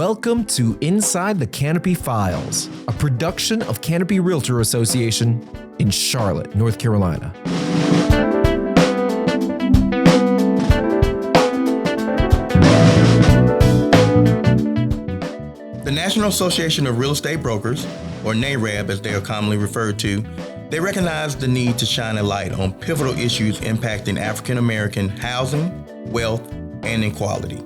Welcome to Inside the Canopy Files, a production of Canopy Realtor Association in Charlotte, North Carolina. The National Association of Real Estate Brokers, or NAREB as they are commonly referred to, they recognize the need to shine a light on pivotal issues impacting African American housing, wealth, and equality.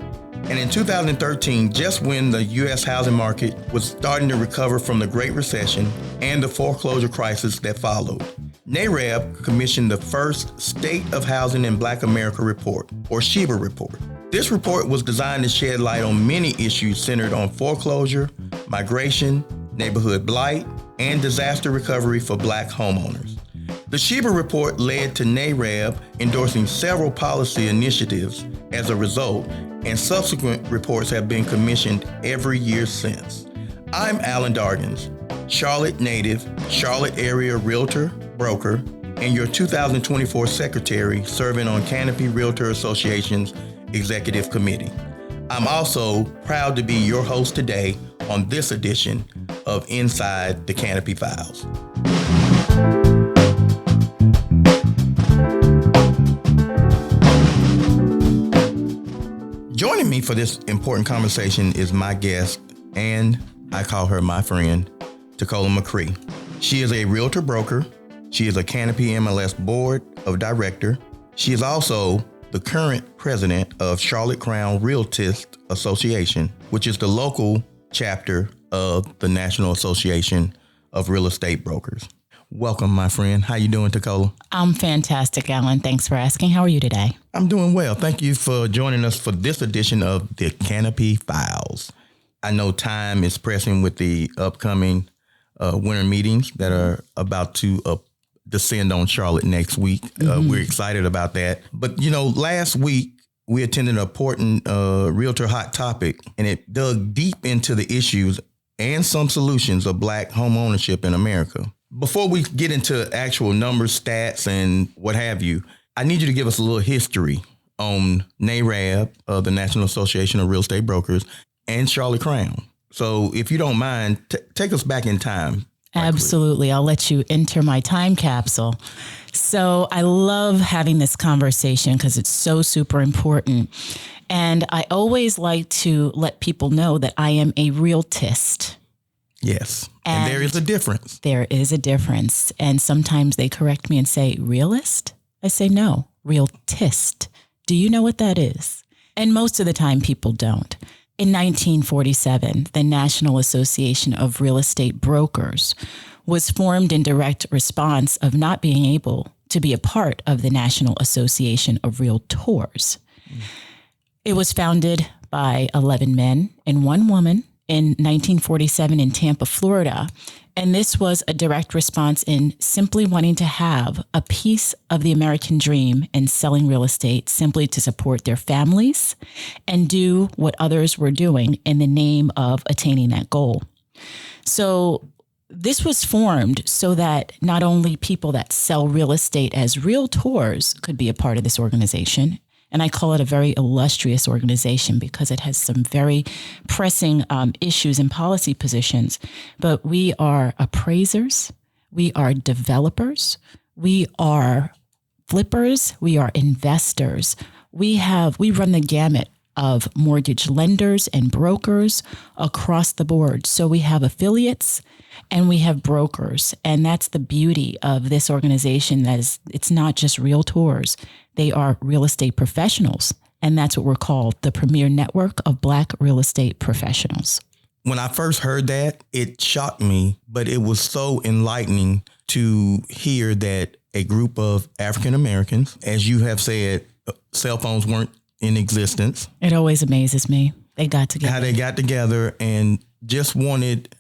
And in 2013, just when the U.S. housing market was starting to recover from the Great Recession and the foreclosure crisis that followed, NAREB commissioned the first State of Housing in Black America report, or SHIBA report. This report was designed to shed light on many issues centered on foreclosure, migration, neighborhood blight, and disaster recovery for Black homeowners. The SHIBA report led to NAREB endorsing several policy initiatives as a result, and subsequent reports have been commissioned every year since. I'm Allen Dargins, Charlotte native, Charlotte area realtor, broker, and your 2024 secretary serving on Canopy Realtor Association's Executive Committee. I'm also proud to be your host today on this edition of Inside the Canopy Files. Joining me for this important conversation is my guest, and I call her my friend, Tikola McCree. She is a realtor broker. She is a Canopy MLS Board of Director. She is also the current president of Charlotte Crown Realtist Association, which is the local chapter of the National Association of Real Estate Brokers. Welcome, my friend. How you doing, Tikola? I'm fantastic, Allen. Thanks for asking. How are you today? I'm doing well. Thank you for joining us for this edition of the Canopy Files. I know time is pressing with the upcoming winter meetings that are about to descend on Charlotte next week. We're excited about that. But, last week we attended an important Realtor Hot Topic, and it dug deep into the issues and some solutions of Black homeownership in America. Before we get into actual numbers, stats, and what have you, I need you to give us a little history on NAREB, the National Association of Real Estate Brokers, and Charlotte Crown. So if you don't mind, take us back in time. Absolutely. I'll let you enter my time capsule. So I love having this conversation because it's so super important. And I always like to let people know that I am a realtist. Yes. And there is a difference. There is a difference. And sometimes they correct me and say, realist? I say, no, realtist. Do you know what that is? And most of the time people don't. In 1947, the National Association of Real Estate Brokers was formed in direct response of not being able to be a part of the National Association of Realtors. It was founded by 11 men and 1 woman in 1947 in Tampa, Florida. And this was a direct response in simply wanting to have a piece of the American dream in selling real estate simply to support their families and do what others were doing in the name of attaining that goal. So this was formed so that not only people that sell real estate as realtors could be a part of this organization, and I call it a very illustrious organization because it has some very pressing issues and policy positions. But we are appraisers, we are developers, we are flippers, we are investors. We run the gamut of mortgage lenders and brokers across the board. So we have affiliates and we have brokers. And that's the beauty of this organization, that is, it's not just realtors. They are real estate professionals. And that's what we're called, the premier network of Black real estate professionals. When I first heard that, it shocked me, but it was so enlightening to hear that a group of African Americans, as you have said, cell phones weren't in existence. It always amazes me. They got together. How they got together and just wanted,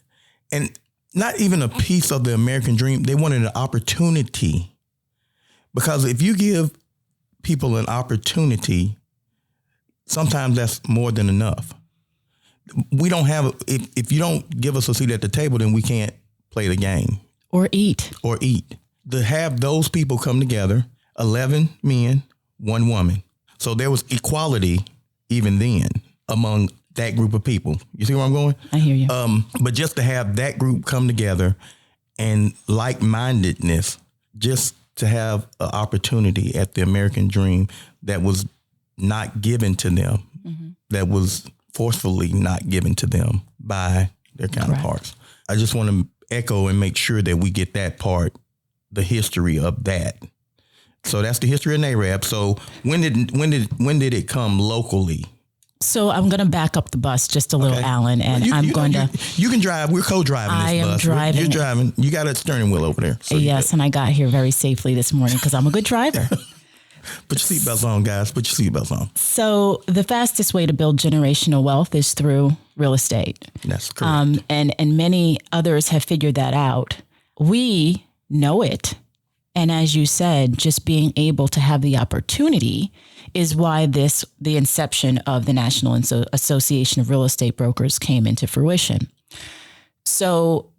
and not even a piece of the American dream, they wanted an opportunity. Because if you give people an opportunity, sometimes that's more than enough. We don't have, if you don't give us a seat at the table, then we can't play the game. Or eat. To have those people come together, 11 men, 1 woman. So there was equality even then among that group of people. You see where I'm going? I hear you. But just to have that group come together and like-mindedness, just to have an opportunity at the American dream that was not given to them, that was forcefully not given to them by their counterparts. Correct. I just want to echo and make sure that we get that part, the history of that. So that's the history of NARAB. So when did it come locally? So I'm going to back up the bus just a little, Allen, and you can drive. We're co-driving this bus. I am driving. You're driving. You got a steering wheel over there. So yes, and I got here very safely this morning because I'm a good driver. Put your seatbelts on, guys. Put your seatbelts on. So the fastest way to build generational wealth is through real estate. That's correct. And many others have figured that out. We know it. And as you said, just being able to have the opportunity is why the inception of the National Association of Real Estate Brokers came into fruition. So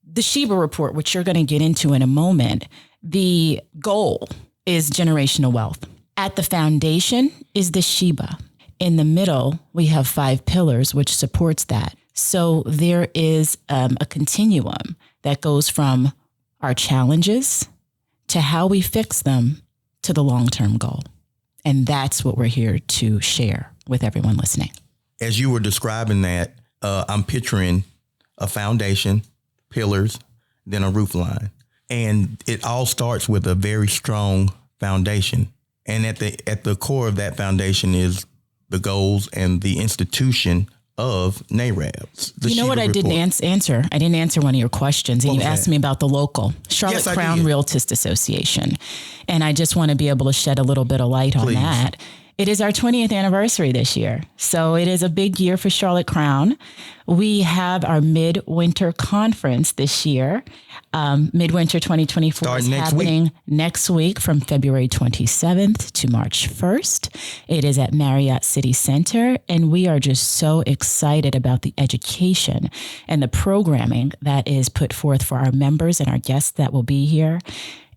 the Sheba report, which you're going to get into in a moment, the goal is generational wealth. At the foundation is the Sheba. In the middle, we have 5 pillars, which supports that. So there is a continuum that goes from our challenges to how we fix them to the long-term goal. And that's what we're here to share with everyone listening. As you were describing that, I'm picturing a foundation, pillars, then a roof line. And it all starts with a very strong foundation. And at the core of that foundation is the goals and the institution of NARAB. You know what I didn't answer? I didn't answer one of your questions. And you asked me about the local Charlotte Crown Realtist Association. And I just want to be able to shed a little bit of light on that. It is our 20th anniversary this year. So it is a big year for Charlotte Crown. We have our midwinter conference this year. Midwinter 2024 is happening next week from February 27th to March 1st. It is at Marriott City Center. And we are just so excited about the education and the programming that is put forth for our members and our guests that will be here.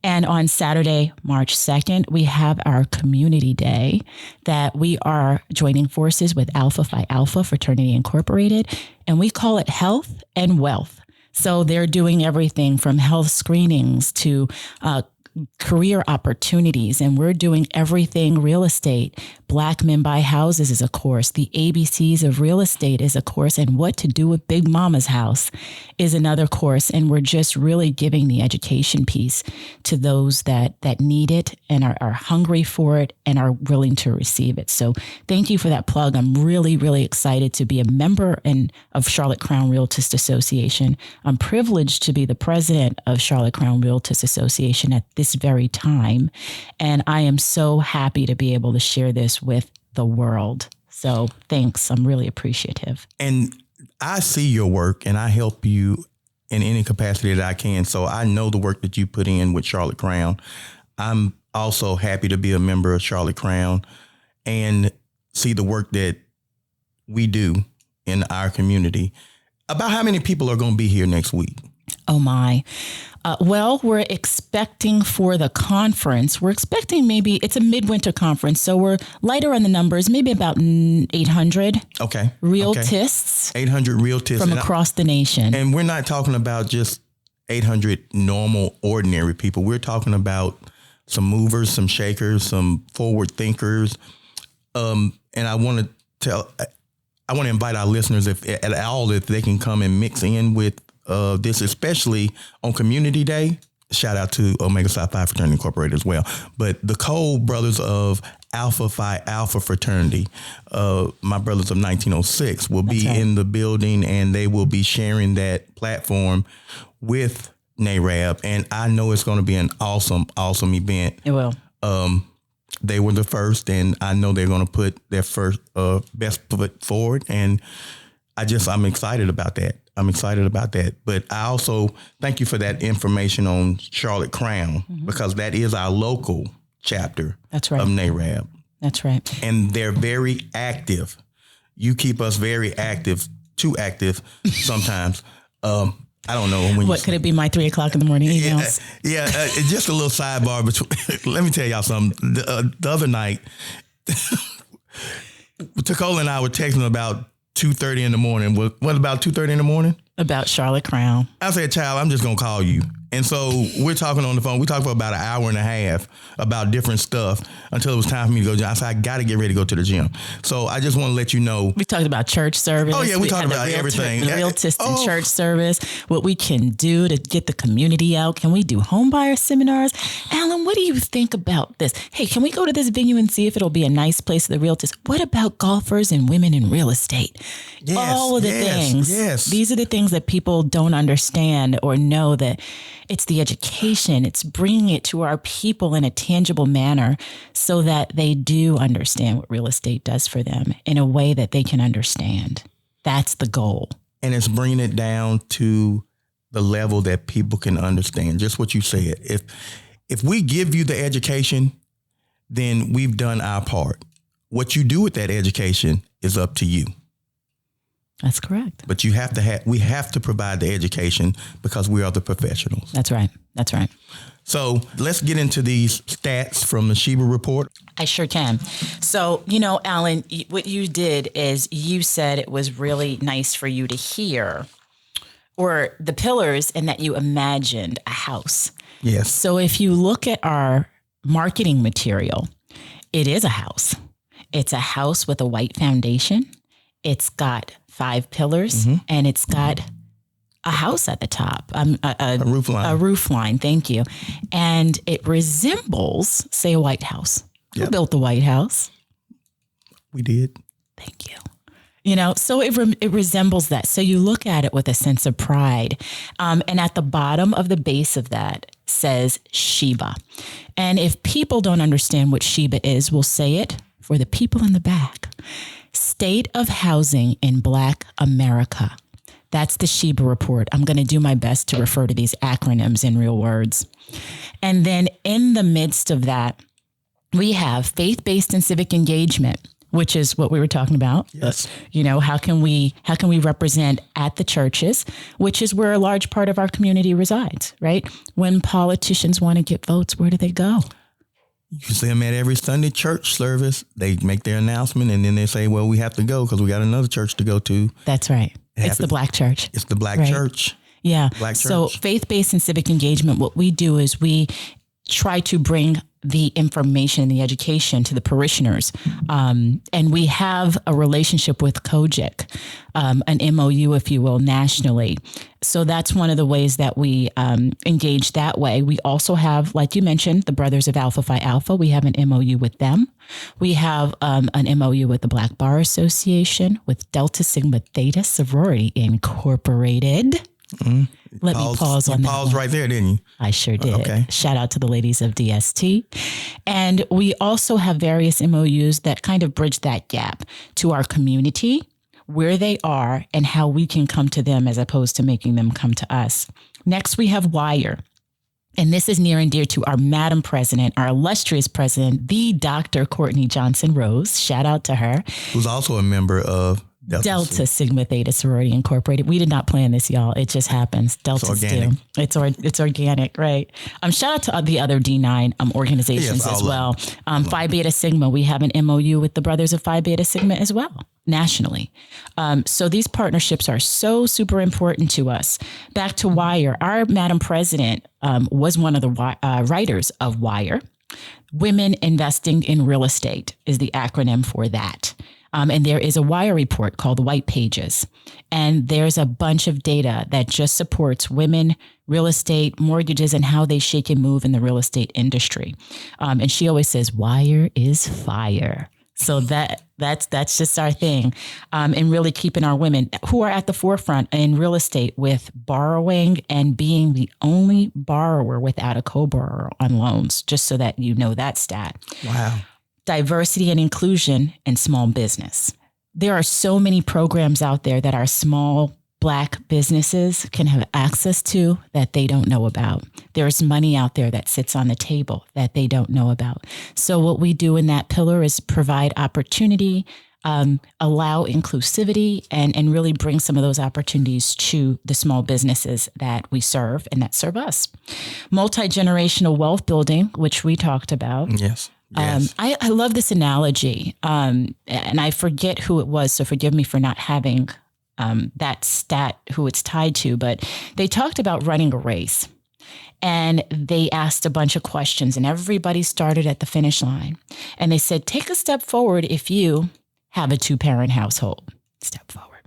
And on Saturday, March 2nd, we have our community day that we are joining forces with Alpha Phi Alpha Fraternity Incorporated, and we call it Health and Wealth. So they're doing everything from health screenings to career opportunities, and we're doing everything real estate. Black Men Buy Houses is a course. The ABCs of real estate is a course, and what to do with Big Mama's house is another course. And we're just really giving the education piece to those that need it and are hungry for it and are willing to receive it. So thank you for that plug. I'm really, really excited to be a member of Charlotte Crown Realtist Association. I'm privileged to be the president of Charlotte Crown Realtist Association at this very time. And I am so happy to be able to share this with the world. So thanks. I'm really appreciative. And I see your work and I help you in any capacity that I can. So I know the work that you put in with Charlotte Crown. I'm also happy to be a member of Charlotte Crown and see the work that we do in our community. About how many people are going to be here next week? Oh, my. Well, we're expecting for the conference, maybe it's a midwinter conference. So we're lighter on the numbers, maybe about 800 realtists. 800 realtists from across the nation. And we're not talking about just 800 normal, ordinary people. We're talking about some movers, some shakers, some forward thinkers. And I want to invite our listeners, if they can come and mix in with this, especially on Community Day. Shout out to Omega Psi Phi Fraternity Incorporated as well. But the Cole brothers of Alpha Phi Alpha Fraternity, my brothers of 1906, will be in the building, and they will be sharing that platform with NARAB. And I know it's going to be an awesome, awesome event. It will. They were the first, and I know they're going to put their first best foot forward. And I'm excited about that. But I also thank you for that information on Charlotte Crown, because that is our local chapter of NARAB. That's right. And they're very active. You keep us very active, too active sometimes. I don't know. What could it be? My 3 o'clock in the morning emails? Yeah. Just a little sidebar. Let me tell y'all something. The other night, Tikola and I were texting about 2:30 in the morning. What about 2:30 in the morning? About Charlotte Crown. I said, child, I'm just going to call you. And so we're talking on the phone. We talked for about an hour and a half about different stuff until it was time for me to go to the gym. I said, I got to get ready to go to the gym. So I just want to let you know. We talked about church service. Oh, yeah, we talked about everything. The Realtist and church service, what we can do to get the community out. Can we do home buyer seminars? Alan, what do you think about this? Hey, can we go to this venue and see if it'll be a nice place for the Realtors? What about golfers and women in real estate? Yes, all of the things. Yes. These are the things that people don't understand or know, that it's the education. It's bringing it to our people in a tangible manner so that they do understand what real estate does for them in a way that they can understand. That's the goal. And it's bringing it down to the level that people can understand. Just what you said. If we give you the education, then we've done our part. What you do with that education is up to you. That's correct. But we have to provide the education because we are the professionals. That's right. That's right. So let's get into these stats from the Sheba report. I sure can. So, Alan, what you did is you said it was really nice for you to hear, or the pillars, and that you imagined a house. Yes. So if you look at our marketing material, it is a house. It's a house with a white foundation. It's got 5 pillars, and it's got a house at the top, a roof line. A roof line, thank you. And it resembles, say, a White House. Who built the White House? We did. Thank you. So it resembles that. So you look at it with a sense of pride. And at the bottom of the base of that says Sheba. And if people don't understand what Sheba is, we'll say it for the people in the back. State of Housing in Black America. That's the Sheba report. I'm going to do my best to refer to these acronyms in real words. And then in the midst of that, we have faith-based and civic engagement, which is what we were talking about. Yes. How can we represent at the churches, which is where a large part of our community resides, right? When politicians want to get votes, where do they go? You see them at every Sunday church service. They make their announcement and then they say, well, we have to go because we got another church to go to. That's right. It's the Black church. It's the Black church. Yeah. Black church. So faith-based and civic engagement, what we do is we try to bring the information and the education to the parishioners. And we have a relationship with Kojic, an MOU, if you will, nationally. So that's one of the ways that we engage that way. We also have, like you mentioned, the Brothers of Alpha Phi Alpha. We have an MOU with them. We have an MOU with the Black Bar Association, with Delta Sigma Theta Sorority Incorporated. Mm-hmm. Let me pause on that. You paused right there, didn't you? I sure did. Okay. Shout out to the ladies of DST. And we also have various MOUs that kind of bridge that gap to our community, where they are and how we can come to them as opposed to making them come to us. Next, we have WIRE. And this is near and dear to our Madam President, our illustrious president, the Dr. Courtney Johnson Rose. Shout out to her. Who's also a member of Delta Sigma Theta Sorority Incorporated. We did not plan this, y'all. It just happens. Delta's do. It's organic, right? Shout out to the other D9 organizations as well. Phi Beta Sigma, we have an MOU with the Brothers of Phi Beta Sigma as well, nationally. So these partnerships are so super important to us. Back to WIRE. Our Madam President was one of the writers of WIRE. Women Investing in Real Estate is the acronym for that. And there is a WIRE report called the White Pages. And there's a bunch of data that just supports women, real estate, mortgages, and how they shake and move in the real estate industry. And she always says, WIRE is fire. So that's just our thing. And really keeping our women who are at the forefront in real estate with borrowing and being the only borrower without a co-borrower on loans, just so that you know that stat. Wow. Diversity and inclusion in small business. There are so many programs out there that our small Black businesses can have access to that they don't know about. There's money out there that sits on the table that they don't know about. So what we do in that pillar is provide opportunity, allow inclusivity, and really bring some of those opportunities to the small businesses that we serve and that serve us. Multi-generational wealth building, which we talked about. Yes. I love this analogy, and I forget who it was, so forgive me for not having that stat, who it's tied to, but they talked about running a race. And they asked a bunch of questions, and everybody started at the finish line. And they said, take a step forward if you have a 2-parent household. Step forward.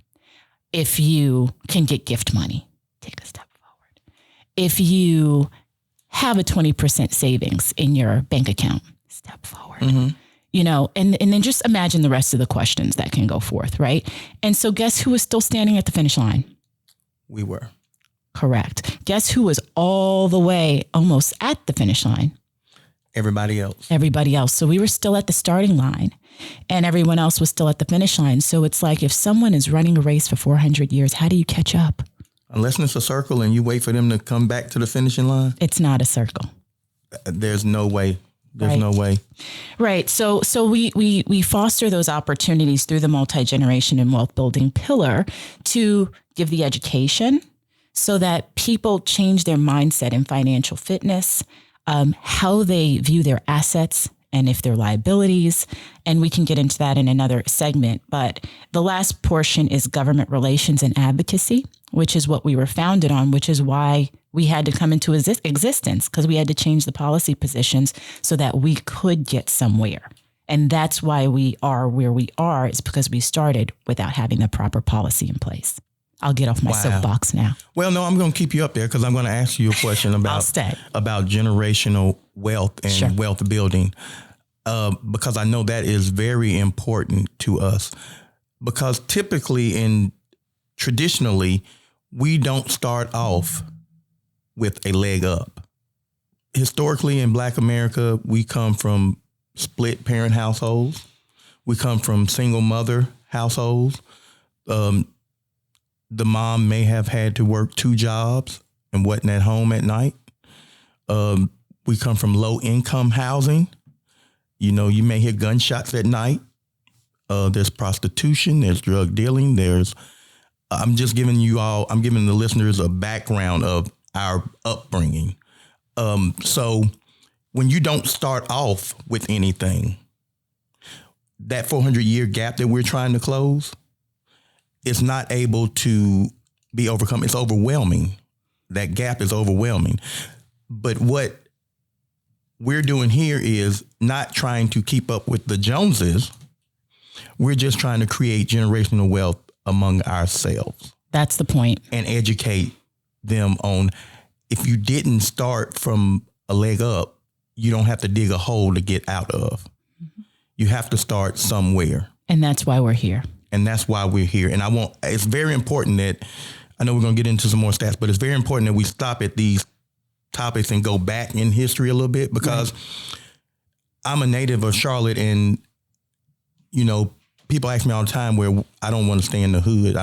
If you can get gift money, take a step forward. If you have a 20% savings in your bank account, step forward. Mm-hmm. You know, and then just imagine the rest of the questions that can go forth, right? And so guess who was still standing at the finish line? We were. Correct. Guess who was all the way almost at the finish line? Everybody else. Everybody else. So we were still at the starting line and everyone else was still at the finish line. So it's like if someone is running a race for 400 years, how do you catch up? Unless it's a circle and you wait for them to come back to the finishing line. It's not a circle. There's no way. There's right. no way. Right. So we foster those opportunities through the multi-generation and wealth building pillar to give the education so that people change their mindset in financial fitness, how they view their assets and if they're liabilities. And we can get into that in another segment. But the last portion is government relations and advocacy, which is what we were founded on, which is why we had to come into existence, because we had to change the policy positions so that we could get somewhere. And that's why we are where we are, is because we started without having the proper policy in place. I'll get off my soapbox now. Well, no, I'm going to keep you up there because I'm going to ask you a question about generational wealth and wealth building, because I know that is very important to us. Because typically and traditionally, we don't start off with a leg up. Historically in Black America, we come from split parent households. We come from single mother households. The mom may have had to work 2 jobs and wasn't at home at night. We come from low income housing. You know, you may hear gunshots at night. There's prostitution, there's drug dealing, I'm giving the listeners a background of our upbringing. So when you don't start off with anything, that 400-year gap that we're trying to close is not able to be overcome. It's overwhelming. That gap is overwhelming. But what we're doing here is not trying to keep up with the Joneses. We're just trying to create generational wealth among ourselves. That's the point. And educate them on, if you didn't start from a leg up, you don't have to dig a hole to get out of. Mm-hmm. You have to start somewhere. And that's why we're here. And it's very important that, I know we're going to get into some more stats, but it's very important that we stop at these topics and go back in history a little bit, because I'm a native of Charlotte, and, you know, people ask me all the time where I don't want to stay in the hood.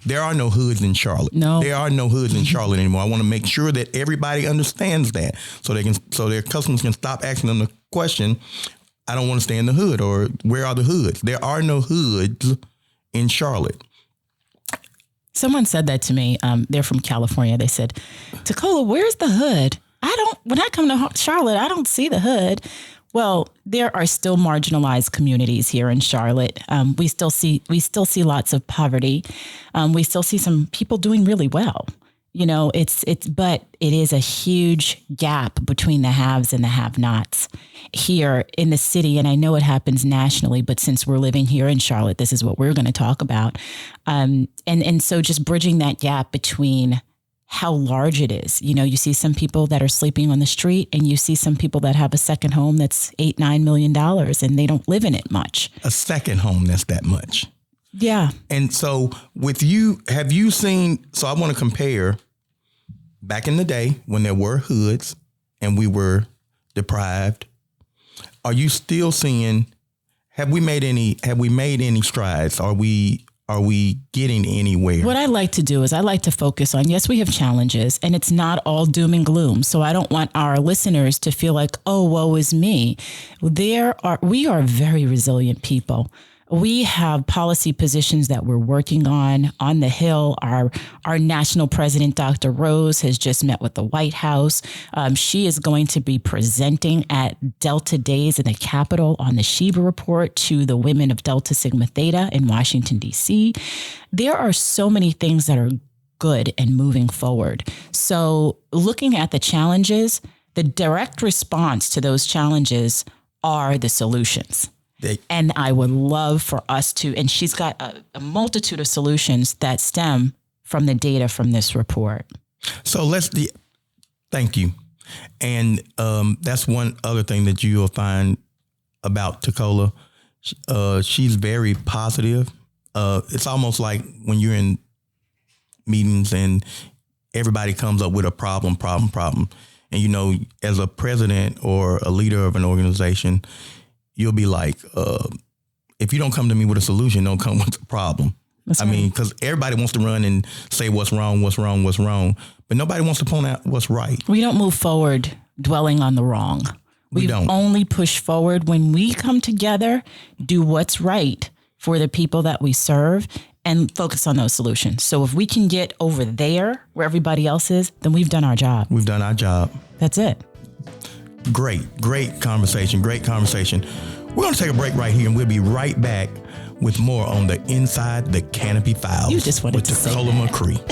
There are no hoods in Charlotte. No. There are no hoods in Charlotte anymore. I want to make sure that everybody understands that, so their customers can stop asking them the question, I don't want to stay in the hood, or where are the hoods? There are no hoods in Charlotte. Someone said that to me. They're from California. They said, Tikola, where's the hood? When I come to Charlotte, I don't see the hood. Well, there are still marginalized communities here in Charlotte. We still see lots of poverty. We still see some people doing really well. You know, but it is a huge gap between the haves and the have-nots here in the city. And I know it happens nationally, but since we're living here in Charlotte, this is what we're going to talk about. And so just bridging that gap between how large it is. You know, you see some people that are sleeping on the street, and you see some people that have a second home that's $8-9 million, and they don't live in it much. A second home that's that much. Yeah. And so with you, have you seen, so I want to compare back in the day when there were hoods and we were deprived. Are you still seeing, have we made any strides? Are we are we getting anywhere? What I like to do is I like to focus on, yes, we have challenges and it's not all doom and gloom. So I don't want our listeners to feel like, oh, woe is me. We are very resilient people. We have policy positions that we're working on the Hill. Our national president, Dr. Rose, has just met with the White House. She is going to be presenting at Delta Days in the Capitol on the Sheba Report to the women of Delta Sigma Theta in Washington, D.C. There are so many things that are good and moving forward. So looking at the challenges, the direct response to those challenges are the solutions. And I would love for us to, and she's got a multitude of solutions that stem from the data from this report. So thank you. And that's one other thing that you'll find about Tikola. She's very positive. It's almost like when you're in meetings and everybody comes up with a problem. And, you know, as a president or a leader of an organization, you'll be like, if you don't come to me with a solution, don't come with a problem. That's right. I mean, because everybody wants to run and say what's wrong, but nobody wants to point out what's right. We don't move forward dwelling on the wrong. We don't. Only push forward when we come together, do what's right for the people that we serve, and focus on those solutions. So if we can get over there where everybody else is, then we've done our job. We've done our job. That's it. Great conversation. We're going to take a break right here, and we'll be right back with more on the Inside the Canopy Files. You just wanted to say Tikola McCree.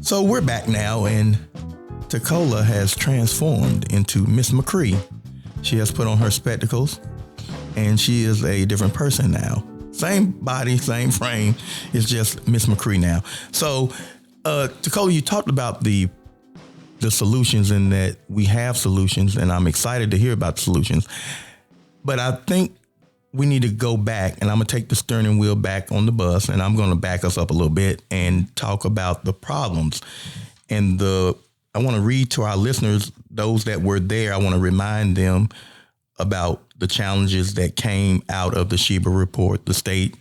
So we're back now, and Tikola has transformed into Miss McCree. She has put on her spectacles, and she is a different person now. Same body, same frame. It's just Miss McCree now. So, Tikola, you talked about the solutions and that we have solutions, and I'm excited to hear about the solutions. But I think we need to go back, and I'm going to take the steering wheel back on the bus, and I'm going to back us up a little bit and talk about the problems. And I want to read to our listeners, those that were there, I want to remind them about the challenges that came out of the Sheba Report, the State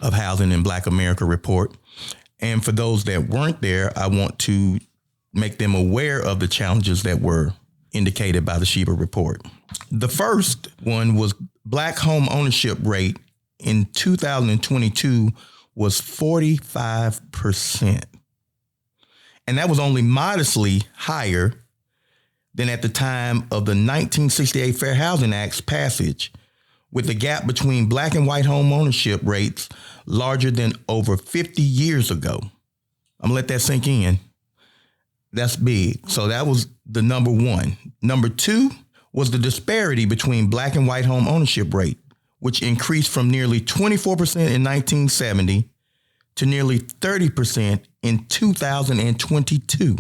of Housing in Black America Report. And for those that weren't there, I want to make them aware of the challenges that were indicated by the Sheba Report. The first one was Black home ownership rate in 2022 was 45%. And that was only modestly higher than at the time of the 1968 Fair Housing Act's passage, with the gap between Black and white home ownership rates larger than over 50 years ago. I'm gonna let that sink in. That's big. So that was the number one. Number two was the disparity between Black and white home ownership rate, which increased from nearly 24% in 1970 to nearly 30% in 2022.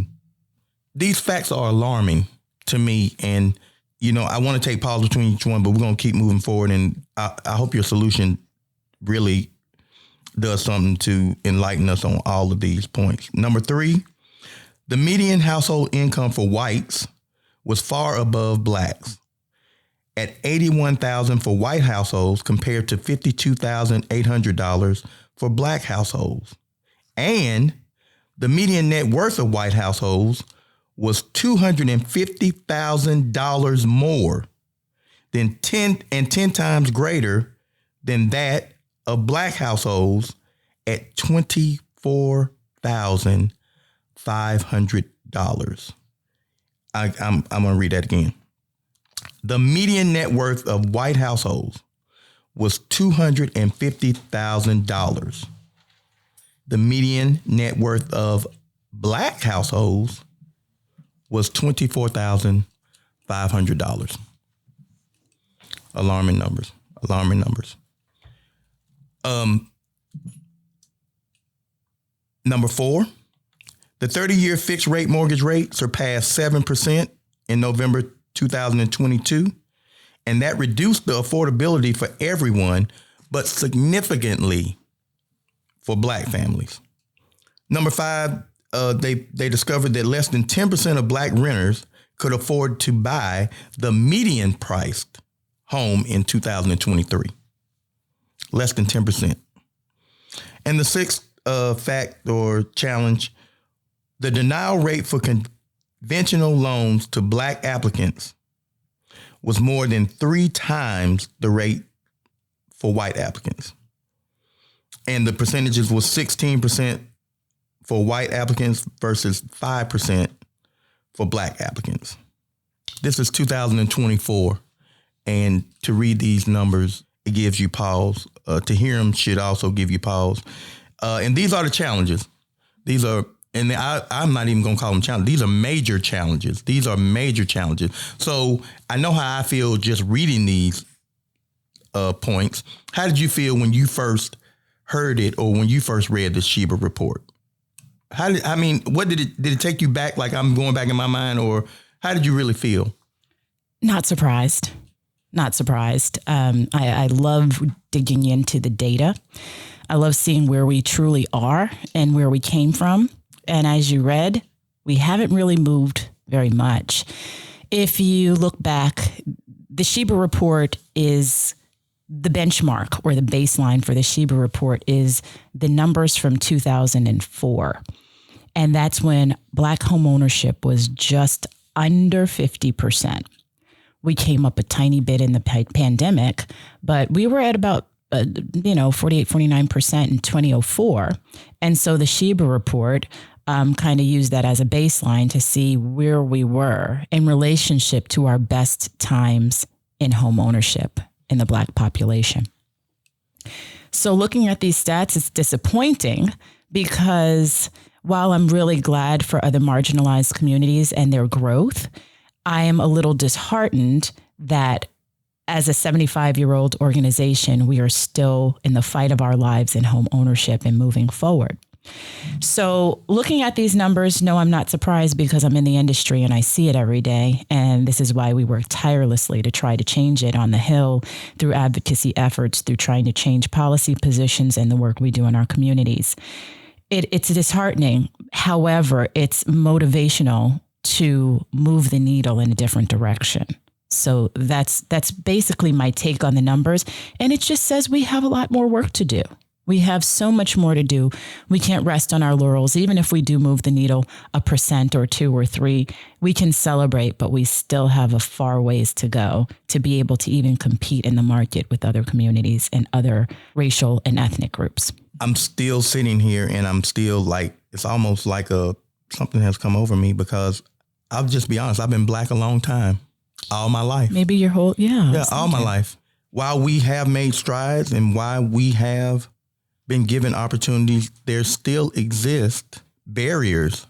These facts are alarming to me, and you know, I want to take pause between each one, but we're going to keep moving forward, and I hope your solution really does something to enlighten us on all of these points. Number three, the median household income for whites was far above Blacks at $81,000 for white households compared to $52,800 for Black households. And the median net worth of white households was $250,000 more than 10 times greater than that of Black households at $24,500. I'm going to read that again. The median net worth of white households was $250,000. The median net worth of Black households was $24,500. Alarming numbers. Number four, the 30-year fixed rate mortgage rate surpassed 7% in November 2022, and that reduced the affordability for everyone, but significantly for Black families. Number five, they discovered that less than 10% of Black renters could afford to buy the median priced home in 2023. Less than 10%. And the sixth fact or challenge, the denial rate for conventional loans to Black applicants was more than 3 times the rate for white applicants. And the percentages was 16% for white applicants versus 5% for Black applicants. This is 2024. And to read these numbers, it gives you pause. To hear them should also give you pause. And these are the challenges. These are, and I'm not even going to call them challenges. These are major challenges. These are major challenges. So I know how I feel just reading these points. How did you feel when you first heard it or when you first read the Sheba report? What did it take you back? Like I'm going back in my mind, or how did you really feel? Not surprised. Not surprised. I love digging into the data. I love seeing where we truly are and where we came from. And as you read, we haven't really moved very much. If you look back, the Sheba report is the benchmark or the baseline for the Sheba report is the numbers from 2004. And that's when Black homeownership was just under 50%. We came up a tiny bit in the pandemic, but we were at about 48, 49% in 2004. And so the Sheba report kind of used that as a baseline to see where we were in relationship to our best times in home ownership in the Black population. So looking at these stats, it's disappointing because while I'm really glad for other marginalized communities and their growth, I am a little disheartened that as a 75-year-old organization, we are still in the fight of our lives in home ownership and moving forward. So looking at these numbers, no, I'm not surprised because I'm in the industry and I see it every day. And this is why we work tirelessly to try to change it on the Hill through advocacy efforts, through trying to change policy positions and the work we do in our communities. It's disheartening. However, it's motivational to move the needle in a different direction. So that's basically my take on the numbers. And it just says we have a lot more work to do. We have so much more to do. We can't rest on our laurels. Even if we do move the needle 1% or 2 or 3, we can celebrate, but we still have a far ways to go to be able to even compete in the market with other communities and other racial and ethnic groups. I'm still sitting here and I'm still like, it's almost like something has come over me because I'll just be honest. I've been Black a long time, all my life. Maybe your whole, all my life. While we have made strides and while we have been given opportunities, there still exist barriers.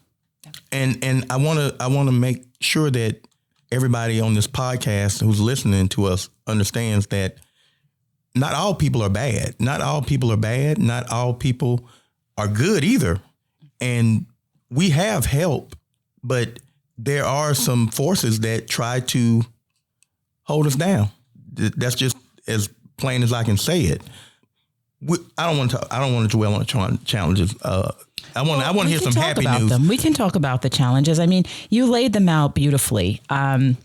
And I want to make sure that everybody on this podcast who's listening to us understands that not all people are bad. Not all people are bad. Not all people are good either. And we have help, but there are some forces that try to hold us down. That's just as plain as I can say it. I don't want to dwell on challenges. I want to hear some happy news. We can talk about the challenges. I mean, you laid them out beautifully. I'm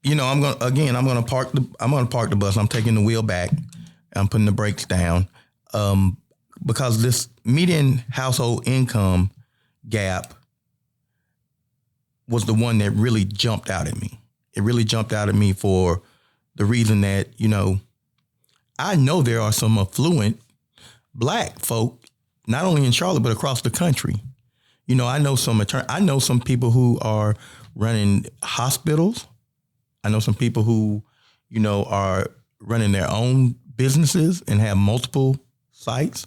going to park the bus. I'm taking the wheel back. I'm putting the brakes down because this median household income gap was the one that really jumped out at me. It really jumped out at me for the reason that, I know there are some affluent Black folk, not only in Charlotte, but across the country. I know some people who are running hospitals. I know some people who, are running their own businesses and have multiple sites.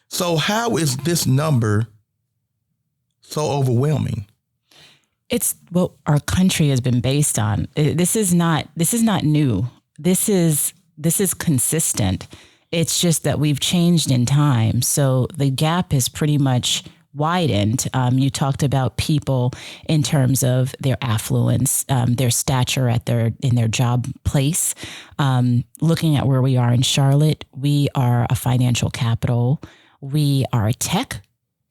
So how is this number so overwhelming? It's what our country has been based on. This is not new. This is consistent. It's just that we've changed in time. So the gap is pretty much widened. You talked about people in terms of their affluence, their stature in their job place. Looking at where we are in Charlotte, we are a financial capital. We are a tech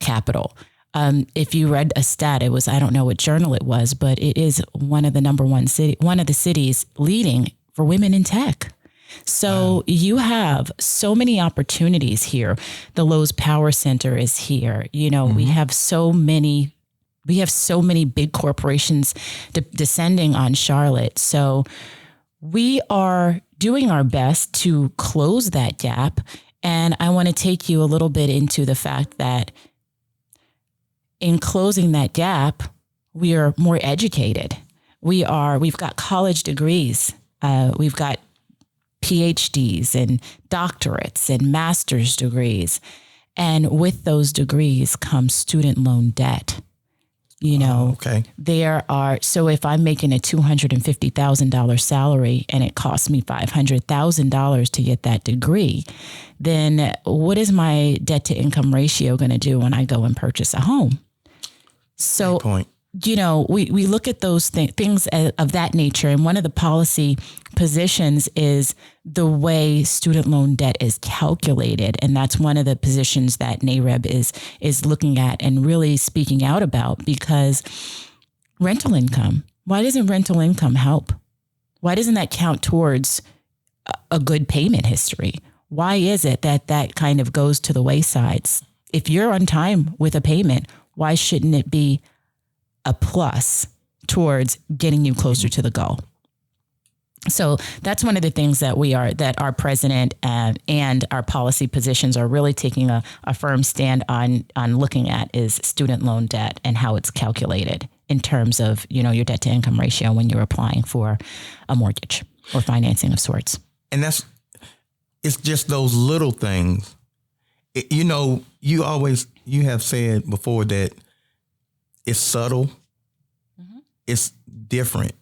capital. If you read a stat, it was, I don't know what journal it was, but it is one of the cities leading for women in tech. So you have so many opportunities here. The Lowe's Power Center is here. We have so many big corporations descending on Charlotte. So we are doing our best to close that gap. And I want to take you a little bit into the fact that in closing that gap, we are more educated. We've got college degrees. We've got PhDs and doctorates and master's degrees. And with those degrees comes student loan debt. So if I'm making a $250,000 salary and it costs me $500,000 to get that degree, then what is my debt to income ratio going to do when I go and purchase a home? So, we look at those things of that nature. And one of the policy positions is the way student loan debt is calculated. And that's one of the positions that NAREB is looking at and really speaking out about, because rental income, why doesn't rental income help? Why doesn't that count towards a good payment history? Why is it that kind of goes to the wayside? If you're on time with a payment, why shouldn't it be a plus towards getting you closer to the goal? So that's one of the things that our president and our policy positions are really taking a firm stand on looking at is student loan debt and how it's calculated in terms of, your debt to income ratio when you're applying for a mortgage or financing of sorts. And it's just those little things. You have said before that it's subtle. Mm-hmm. It's different.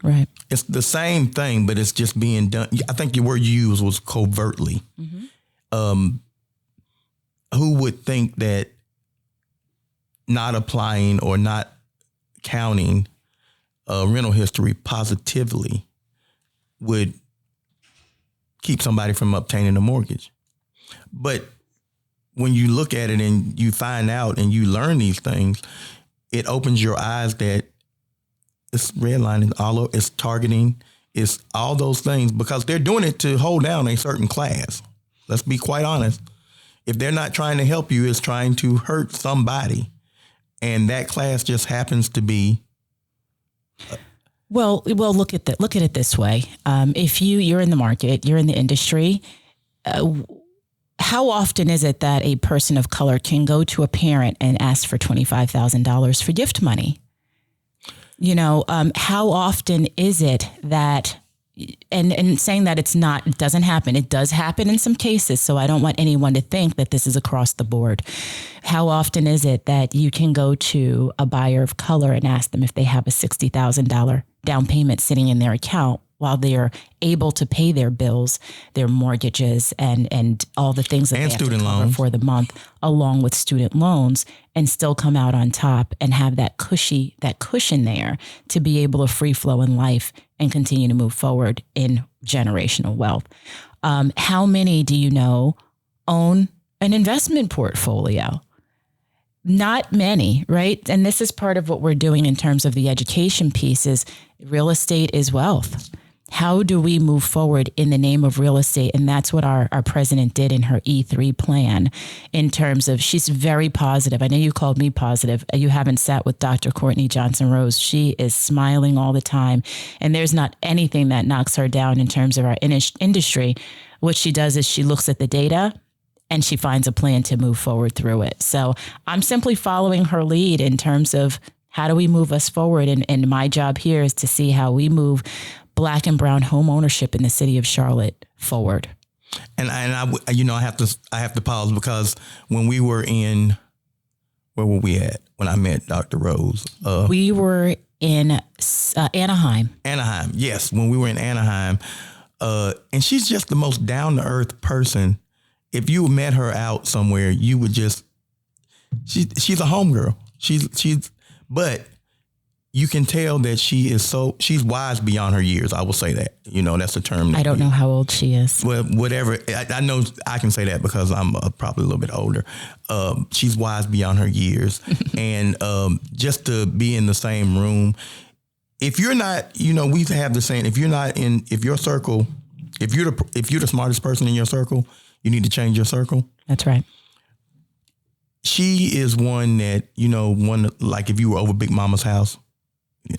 Right. It's the same thing, but it's just being done. I think the word you used was covertly. Mm-hmm. Who would think that not applying or not counting rental history positively would keep somebody from obtaining a mortgage? But when you look at it and you find out and you learn these things, it opens your eyes that it's redlining, it's targeting, it's all those things, because they're doing it to hold down a certain class. Let's be quite honest. If they're not trying to help you, it's trying to hurt somebody. And that class just happens to be. Well, look at it this way. If you're in the market, you're in the industry, how often is it that a person of color can go to a parent and ask for $25,000 for gift money? How often is it that, and saying that it doesn't happen. It does happen in some cases. So I don't want anyone to think that this is across the board. How often is it that you can go to a buyer of color and ask them if they have a $60,000 down payment sitting in their account while they're able to pay their bills, their mortgages, and all the things that they have to cover for the month, along with student loans, and still come out on top and have that cushion there to be able to free flow in life and continue to move forward in generational wealth? How many do you know own an investment portfolio? Not many, right? And this is part of what we're doing in terms of the education piece is real estate is wealth. How do we move forward in the name of real estate? And that's what our president did in her E3 plan in terms of, she's very positive. I know you called me positive. You haven't sat with Dr. Courtney Johnson-Rose. She is smiling all the time. And there's not anything that knocks her down in terms of our industry. What she does is she looks at the data and she finds a plan to move forward through it. So I'm simply following her lead in terms of how do we move us forward? And my job here is to see how we move Black and brown home ownership in the city of Charlotte forward. And I have to pause, because when we were in, where were we at when I met Dr. Rose? We were in Anaheim. Anaheim, yes. When we were in Anaheim, and she's just the most down to earth person. If you met her out somewhere, you would just, she's a homegirl. But you can tell that she's wise beyond her years. I will say that, that's the term. I don't know how old she is. Well, whatever. I know I can say that because I'm probably a little bit older. She's wise beyond her years. And just to be in the same room, if you're not, we have the saying, if you're the smartest person in your circle, you need to change your circle. That's right. She is one that, like if you were over Big Mama's house,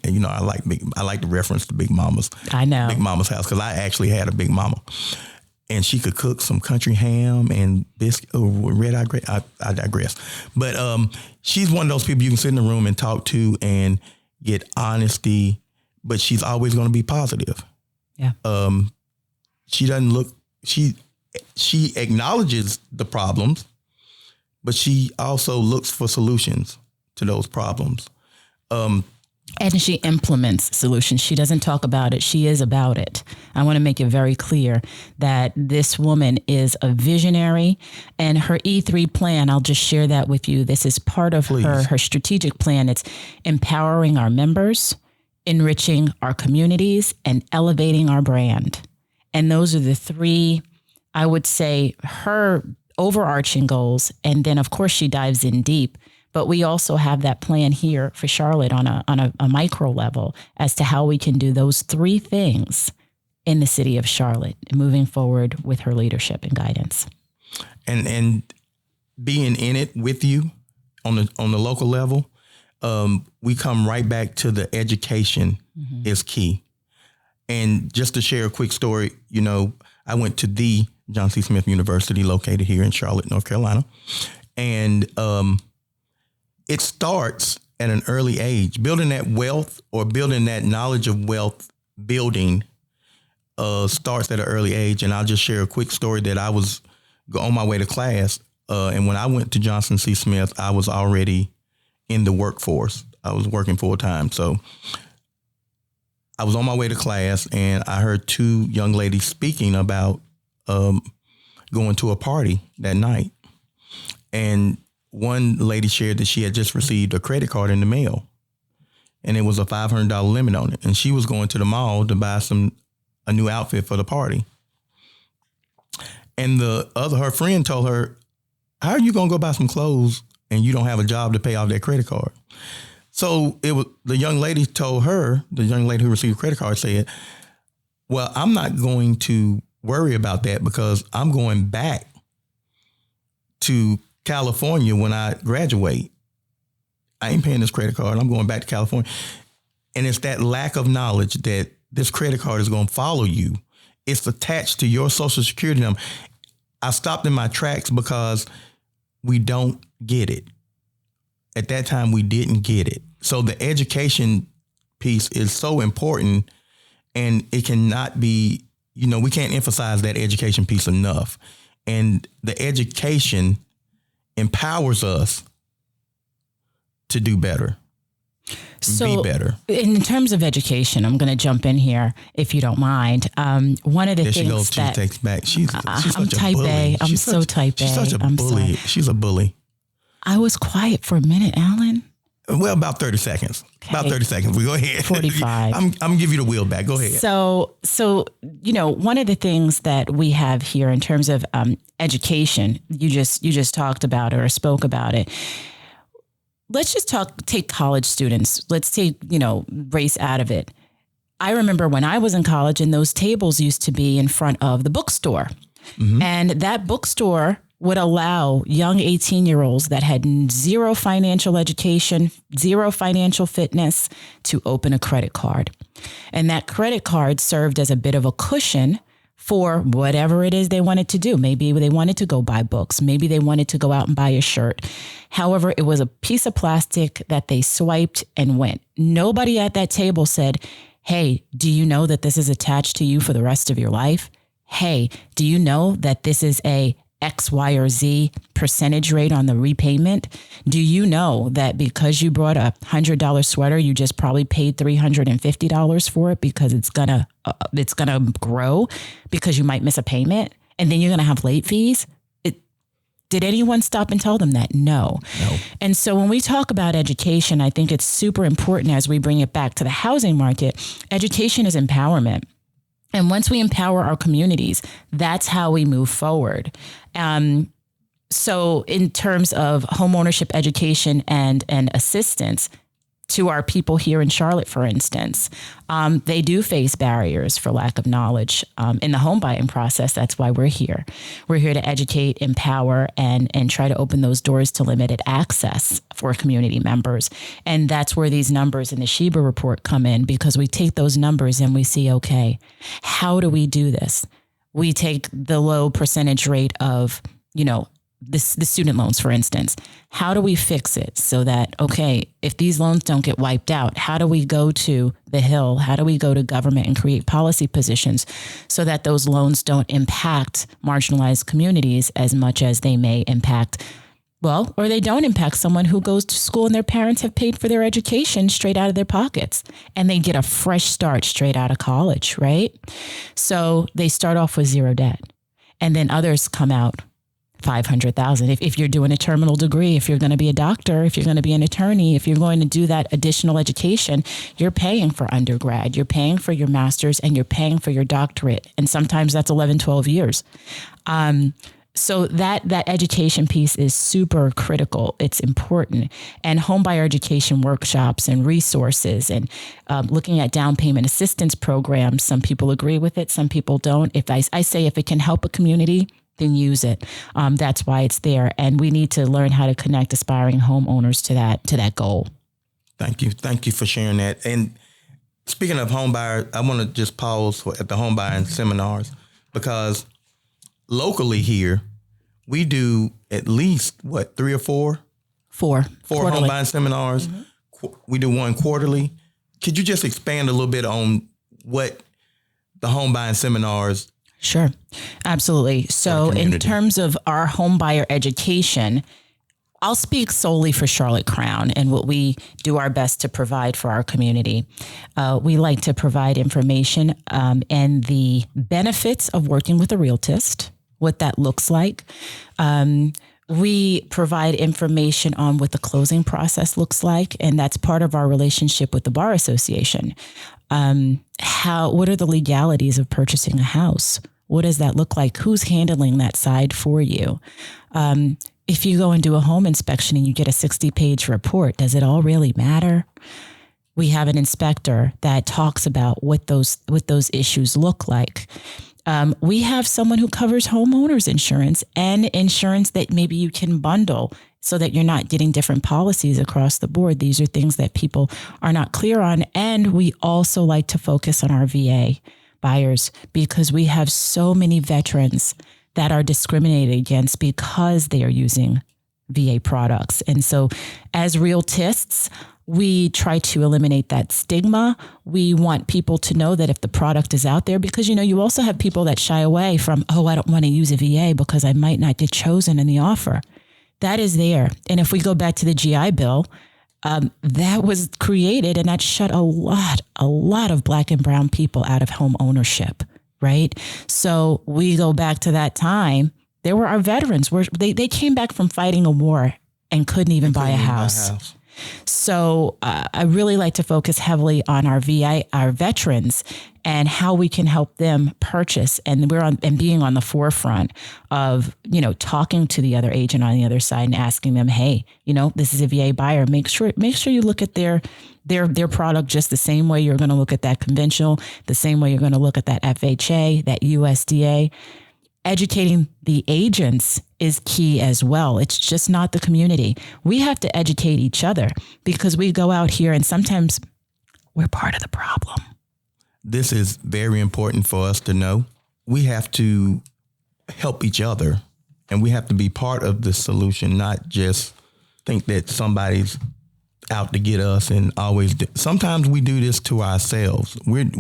I like the reference to Big Mama's. I know. Big Mama's house, because I actually had a Big Mama. And she could cook some country ham and biscuit. Oh, red eye grape. I digress. But she's one of those people you can sit in the room and talk to and get honesty, but she's always going to be positive. Yeah. She doesn't look. She acknowledges the problems, but she also looks for solutions to those problems. And she implements solutions. She doesn't talk about it. She is about it. I want to make it very clear that this woman is a visionary, and her E3 plan, I'll just share that with you. This is part of her strategic plan. It's empowering our members, enriching our communities, and elevating our brand. And those are the three, I would say, her overarching goals. And then, of course, she dives in deep. But we also have that plan here for Charlotte on a micro level as to how we can do those three things in the city of Charlotte, moving forward with her leadership and guidance. And being in it with you on the local level, we come right back to the education is key. And just to share a quick story, I went to the John C. Smith University located here in Charlotte, North Carolina. And it starts at an early age. Building that wealth or building that knowledge of wealth building starts at an early age. And I'll just share a quick story that I was on my way to class. And when I went to Johnson C. Smith, I was already in the workforce. I was working full time. So I was on my way to class and I heard two young ladies speaking about going to a party that night. And one lady shared that she had just received a credit card in the mail and it was a $500 limit on it. And she was going to the mall to buy a new outfit for the party. And her friend told her, how are you going to go buy some clothes and you don't have a job to pay off that credit card? So the young lady told her, the young lady who received a credit card said, well, I'm not going to worry about that because I'm going back to California when I graduate. I ain't paying this credit card. I'm going back to California. And it's that lack of knowledge that this credit card is going to follow you. It's attached to your Social Security number. I stopped in my tracks because we don't get it. At that time, we didn't get it. So the education piece is so important, and it cannot be, we can't emphasize that education piece enough. And the education empowers us to do better, be better. In terms of education, I'm going to jump in here if you don't mind. One of the things she takes back. She's I'm type A. I'm so type A. She's such a bully. She's a bully. I was quiet for a minute, Allen. Well, about 30 seconds. Okay. About 30 seconds. We go ahead. 45. I'm gonna give you the wheel back. Go ahead. So one of the things that we have here in terms of education, you just talked about it or spoke about it. Let's just take college students. Let's take, race out of it. I remember when I was in college and those tables used to be in front of the bookstore. Mm-hmm. And that bookstore would allow young 18-year-olds that had zero financial education, zero financial fitness to open a credit card. And that credit card served as a bit of a cushion for whatever it is they wanted to do. Maybe they wanted to go buy books. Maybe they wanted to go out and buy a shirt. However, it was a piece of plastic that they swiped and went. Nobody at that table said, hey, do you know that this is attached to you for the rest of your life? Hey, do you know that this is a X, Y, or Z percentage rate on the repayment? Do you know that because you brought a $100 sweater, you just probably paid $350 for it because it's gonna grow because you might miss a payment and then you're gonna have late fees? Did anyone stop and tell them that? No. And so when we talk about education, I think it's super important as we bring it back to the housing market. Education is empowerment. And once we empower our communities, that's how we move forward. So in terms of homeownership education and assistance to our people here in Charlotte, for instance, they do face barriers for lack of knowledge in the home buying process. That's why we're here. We're here to educate, empower, and try to open those doors to limited access for community members. And that's where these numbers in the Sheba report come in, because we take those numbers and we see, okay, how do we do this? We take the low percentage rate of, the student loans, for instance. How do we fix it so that, okay, if these loans don't get wiped out, how do we go to the Hill? How do we go to government and create policy positions so that those loans don't impact marginalized communities as much as they may impact, or they don't impact someone who goes to school and their parents have paid for their education straight out of their pockets and they get a fresh start straight out of college, right? So they start off with zero debt, and then others come out $500,000. If you're doing a terminal degree, if you're going to be a doctor, if you're going to be an attorney, if you're going to do that additional education, you're paying for undergrad, you're paying for your master's, and you're paying for your doctorate. And sometimes that's 11, 12 years. So that education piece is super critical. It's important. And homebuyer education workshops and resources and looking at down payment assistance programs. Some people agree with it. Some people don't. If I say if it can help a community, then use it. That's why it's there. And we need to learn how to connect aspiring homeowners to that goal. Thank you. Thank you for sharing that. And speaking of homebuyers, I want to just pause at the homebuying seminars, because locally here, we do at least, 3 or 4? Four home buying seminars. Mm-hmm. We do one quarterly. Could you just expand a little bit on what the home buying seminars? Sure, absolutely. So in terms of our home buyer education, I'll speak solely for Charlotte Crown and what we do our best to provide for our community. We like to provide information and the benefits of working with a realtist, what that looks like. We provide information on what the closing process looks like, and that's part of our relationship with the Bar Association. What are the legalities of purchasing a house? What does that look like? Who's handling that side for you? If you go and do a home inspection and you get a 60-page report, does it all really matter? We have an inspector that talks about what those issues look like. We have someone who covers homeowners insurance and insurance that maybe you can bundle so that you're not getting different policies across the board. These are things that people are not clear on. And we also like to focus on our VA buyers, because we have so many veterans that are discriminated against because they are using VA products. And so as realtists, we try to eliminate that stigma. We want people to know that if the product is out there, because, you also have people that shy away from, I don't want to use a VA because I might not get chosen in the offer. That is there. And if we go back to the GI Bill, that was created and that shut a lot of Black and brown people out of home ownership, right? So we go back to that time. There were our veterans where they came back from fighting a war and couldn't even buy a house. So I really like to focus heavily on our veterans and how we can help them purchase. And being on the forefront of, talking to the other agent on the other side and asking them, hey, this is a VA buyer. Make sure you look at their product just the same way you're going to look at that conventional, the same way you're going to look at that FHA, that USDA. Educating the agents is key as well. It's just not the community. We have to educate each other, because we go out here and sometimes we're part of the problem. This is very important for us to know. We have to help each other, and we have to be part of the solution, not just think that somebody's out to get us and always. Sometimes we do this to ourselves. We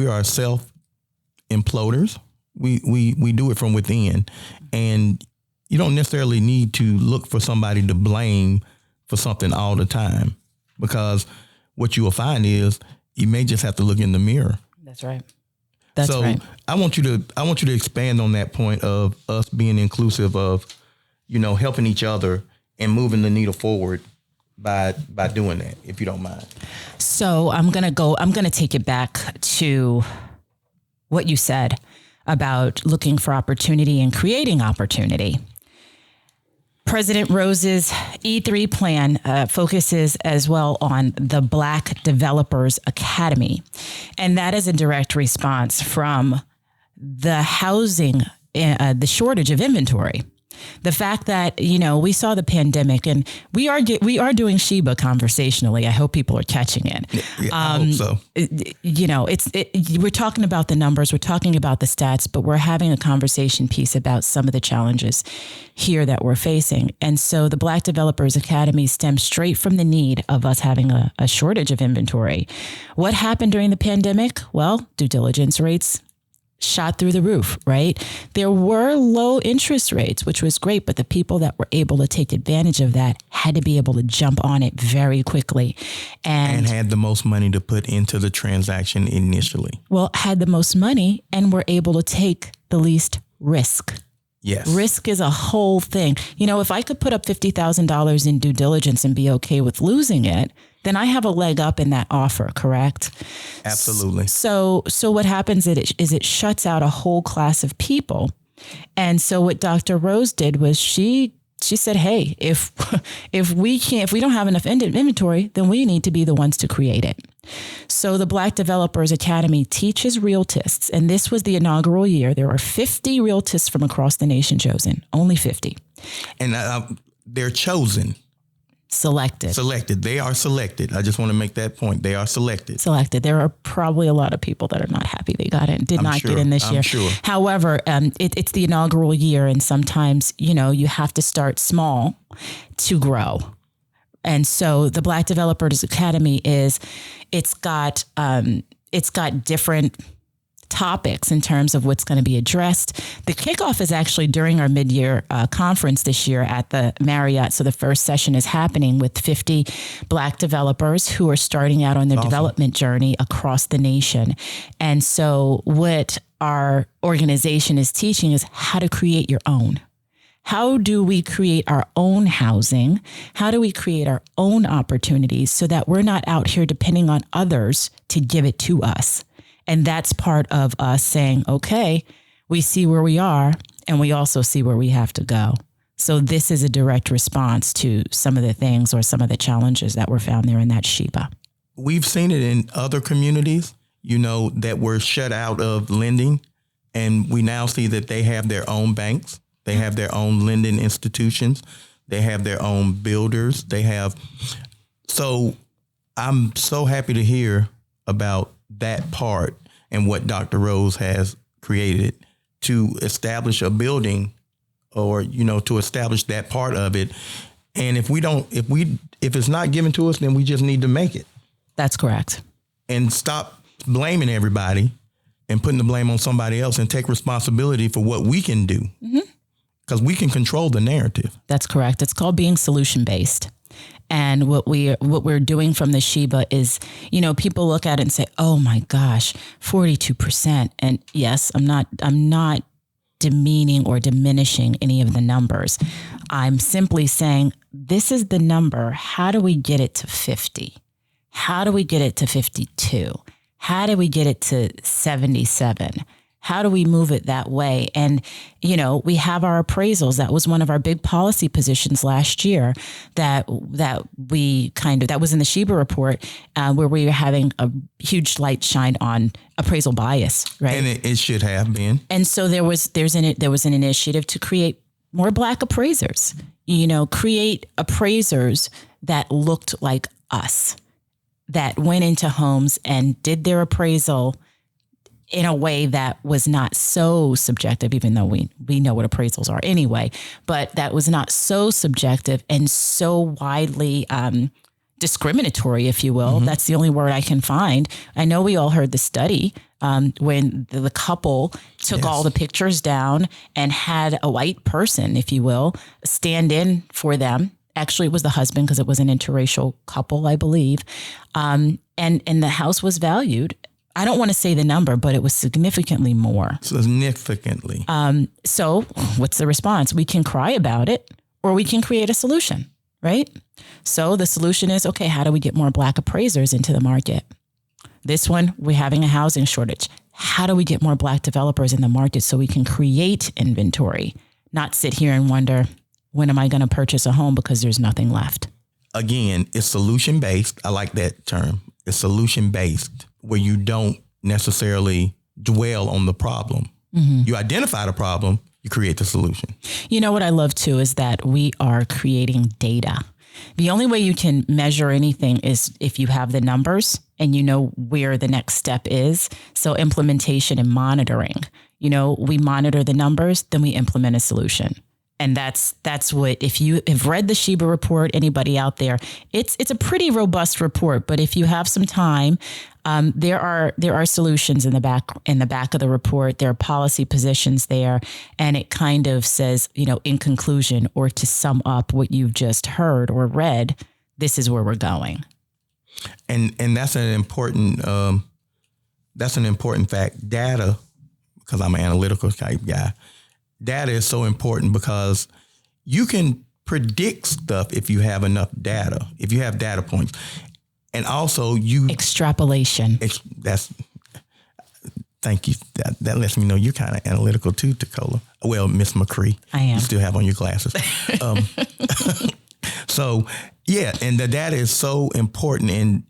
are self-imploders. We do it from within, and you don't necessarily need to look for somebody to blame for something all the time, because what you will find is you may just have to look in the mirror. That's right. That's right. I want you to expand on that point of us being inclusive of helping each other and moving the needle forward by doing that, if you don't mind. So I'm going to take it back to what you said about looking for opportunity and creating opportunity. President Rose's E3 plan focuses as well on the Black Developers Academy. And that is a direct response from the housing, the shortage of inventory. The fact that, we saw the pandemic, and we are doing Sheba conversationally. I hope people are catching it. Yeah, I hope so. We're talking about the numbers, we're talking about the stats, but we're having a conversation piece about some of the challenges here that we're facing. And so the Black Developers Academy stems straight from the need of us having a shortage of inventory. What happened during the pandemic? Well, due diligence rates shot through the roof, right? There were low interest rates, which was great, but the people that were able to take advantage of that had to be able to jump on it very quickly. And had the most money to put into the transaction initially. Well, had the most money and were able to take the least risk. Yes. Risk is a whole thing. If I could put up $50,000 in due diligence and be okay with losing it, then I have a leg up in that offer, correct? Absolutely. So what happens is it shuts out a whole class of people. And so what Dr. Rose did was she said, hey, if we don't have enough inventory, then we need to be the ones to create it. So the Black Developers Academy teaches realtists, and this was the inaugural year. There were 50 realtists from across the nation chosen, only 50. And they're chosen. Selected. They are selected. I just want to make that point. They are selected. There are probably a lot of people that are not happy they got in, did not get in this year. Sure. However, it's the inaugural year, and sometimes, you have to start small to grow. And so the Black Developers Academy it's got different topics in terms of what's going to be addressed. The kickoff is actually during our mid-year conference this year at the Marriott. So the first session is happening with 50 Black developers who are starting out on their development journey across the nation. And so what our organization is teaching is how to create your own. How do we create our own housing? How do we create our own opportunities so that we're not out here depending on others to give it to us? And that's part of us saying, okay, we see where we are and we also see where we have to go. So this is a direct response to some of the things or some of the challenges that were found there in that Sheba. We've seen it in other communities, that were shut out of lending. And we now see that they have their own banks. They have their own lending institutions. They have their own builders. So I'm so happy to hear about that part and what Dr. Rose has created to establish a building or, to establish that part of it. And if it's not given to us, then we just need to make it. That's correct. And stop blaming everybody and putting the blame on somebody else and take responsibility for what we can do. Because we can control the narrative. That's correct. It's called being solution-based. And what we're doing from the Sheba is, people look at it and say, oh my gosh, 42%. And yes, I'm not demeaning or diminishing any of the numbers. I'm simply saying, this is the number. How do we get it to 50? How do we get it to 52? How do we get it to 77? How do we move it that way? And, we have our appraisals. That was one of our big policy positions last year that was in the Sheba report where we were having a huge light shined on appraisal bias, right? And it should have been. And so there was an initiative to create more Black appraisers, create appraisers that looked like us, that went into homes and did their appraisal in a way that was not so subjective, even though we know what appraisals are anyway, but that was not so subjective and so widely discriminatory, if you will. That's the only word I can find. I know we all heard the study when the couple took all the pictures down and had a white person, if you will, stand in for them. Actually, it was the husband because it was an interracial couple, I believe. And the house was valued I don't want to say the number, but it was significantly more. Significantly. So what's the response? We can cry about it, or we can create a solution, right? So the solution is, okay, how do we get more Black appraisers into the market? This one, we're having a housing shortage. How do we get more Black developers in the market so we can create inventory, not sit here and wonder, when am I going to purchase a home because there's nothing left? Again, it's solution-based. I like that term. It's solution-based, where you don't necessarily dwell on the problem. You identify the problem, you create the solution. You know what I love too is that we are creating data. The only way you can measure anything is if you have the numbers and you know where the next step is. So implementation and monitoring, we monitor the numbers, then we implement a solution. And that's what, if you have read the Sheba report, anybody out there, it's a pretty robust report. But if you have some time, there are solutions in the back of the report. There are policy positions there, and it kind of says, in conclusion, or to sum up what you've just heard or read, this is where we're going. And that's an important fact. Data, because I'm an analytical type guy. Data is so important because you can predict stuff if you have enough data, if you have data points. And also extrapolation. Thank you. That lets me know you're kind of analytical too, Tikola. Well, Miss McCree. I am. You still have on your glasses. So, yeah, and the data is so important. And,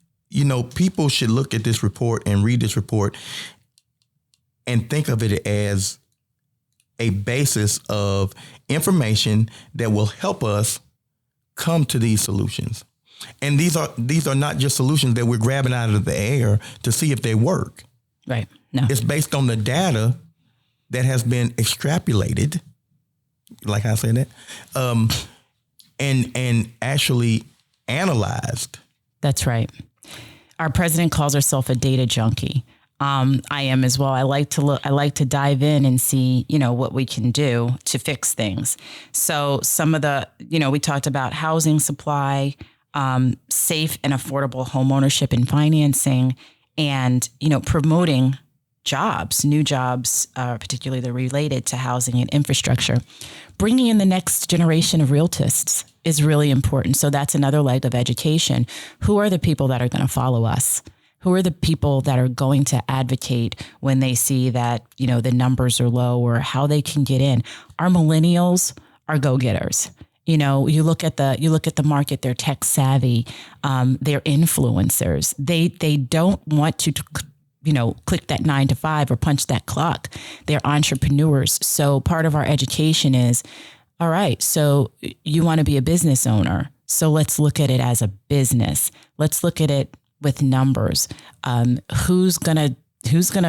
people should look at this report and read this report and think of it as a basis of information that will help us come to these solutions. And these are not just solutions that we're grabbing out of the air to see if they work. Right. No. It's based on the data that has been extrapolated, like I said that, and actually analyzed. That's right. Our president calls herself a data junkie. I am as well. I like to dive in and see, what we can do to fix things. So some of the, we talked about housing supply, safe and affordable homeownership and financing, and, promoting jobs, new jobs, particularly that are related to housing and infrastructure. Bringing in the next generation of realtists is really important. So that's another leg of education. Who are the people that are going to follow us? Who are the people that are going to advocate when they see that, the numbers are low, or how they can get in? Our millennials are go-getters. You look at the market, they're tech savvy, they're influencers. They don't want to click that 9 to 5 or punch that clock. They're entrepreneurs. So part of our education is, all right, so you want to be a business owner. So let's look at it as a business. Let's look at it with numbers. Who's gonna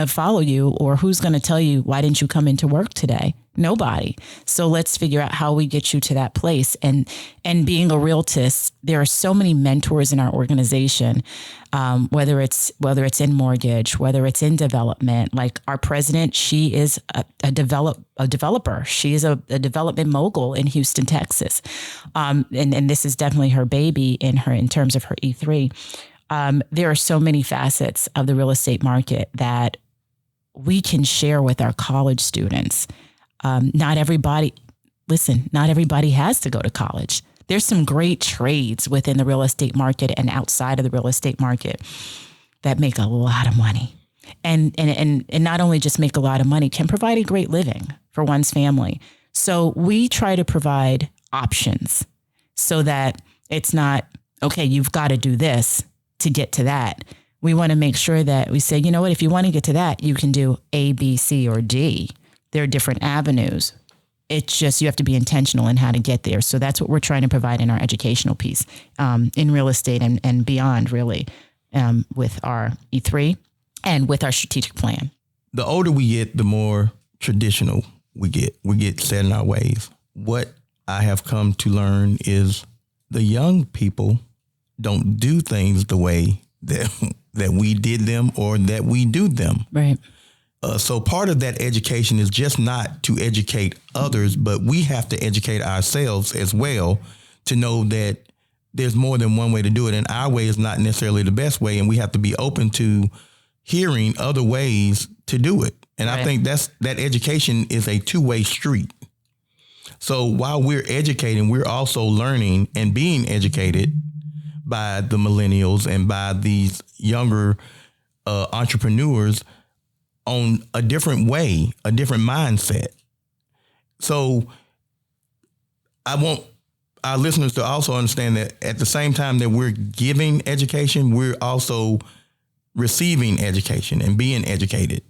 follow you, or who's gonna tell you, why didn't you come into work today? Nobody. So let's figure out how we get you to that place. And being a realtist, there are so many mentors in our organization, whether it's in mortgage, whether it's in development. Like our president, she is a developer. She is a development mogul in Houston, Texas. And this is definitely her baby in terms of her E3. There are so many facets of the real estate market that we can share with our college students. Not everybody has to go to college. There's some great trades within the real estate market and outside of the real estate market that make a lot of money. And not only just make a lot of money, can provide a great living for one's family. So we try to provide options so that it's not, okay, you've got to do this to get to that. We want to make sure that we say, if you want to get to that, you can do A, B, C, or D. There are different avenues. It's just, you have to be intentional in how to get there. So that's what we're trying to provide in our educational piece, in real estate and beyond, really, with our E3 and with our strategic plan. The older we get, the more traditional we get. We get set in our ways. What I have come to learn is the young people don't do things the way that we did them or that we do them. Right. So part of that education is just not to educate others, but we have to educate ourselves as well to know that there's more than one way to do it. And our way is not necessarily the best way. And we have to be open to hearing other ways to do it. And Right. I think that education is a two-way street. So while we're educating, we're also learning and being educated by the millennials and by these younger entrepreneurs on a different way, a different mindset. So I want our listeners to also understand that at the same time that we're giving education, we're also receiving education and being educated.